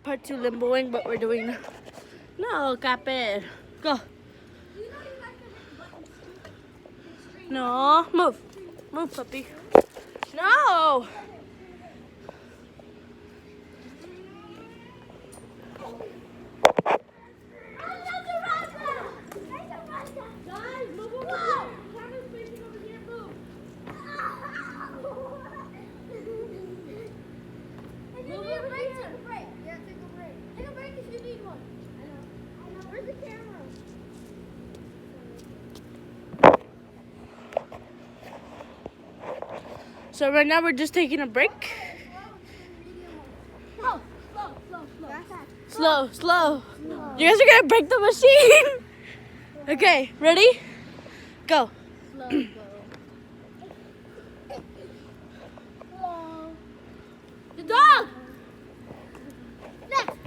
part 2 limboing, but we're doing no cape. Go. No, move, puppy. No. So right now we're just taking a break. Slow. You guys are gonna break the machine. Okay, ready? Go. The dog.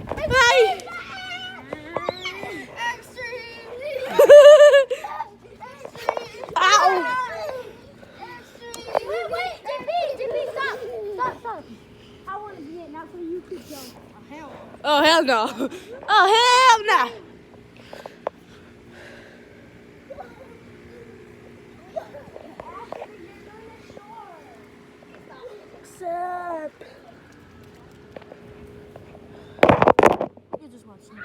Bye. Ow. Stop. I want to be it now so you could go. Oh, hell no. Oh, hell no. Except. You just watch me.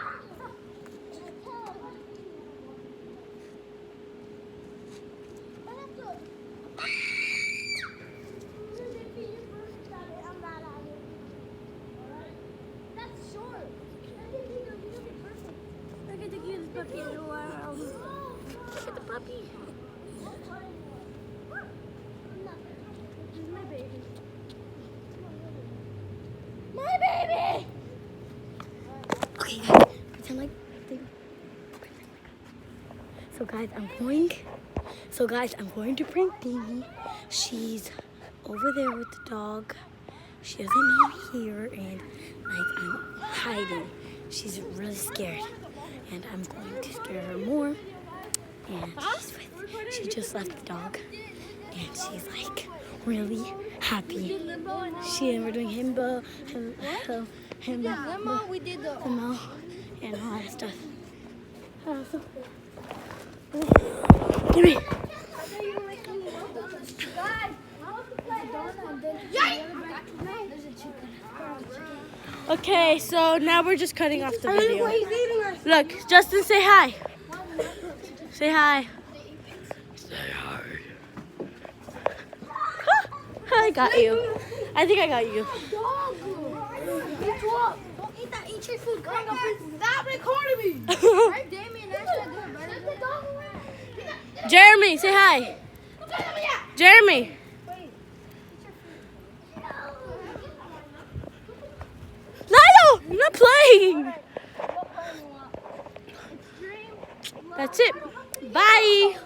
Look at the cutest puppy in the world. Look at the puppy. This is my baby. My baby! Okay, guys, pretend like So guys, I'm going to prank Dee. She's over there with the dog. She doesn't know I'm here, and like I'm hiding. She's really scared, and I'm going to scare her more. And she just left the dog, and she's like really happy. We're doing limbo, We did the limbo, and all that stuff. Give me. Okay, so now we're just cutting off the video. Look, Justin, say hi. Say hi. Say hi. I got you. I think I got you. Don't eat that. Eat your food. Stop recording me. Right, Damien, Jeremy, say hi. Jeremy. Lilo, I'm not playing. That's it. Bye.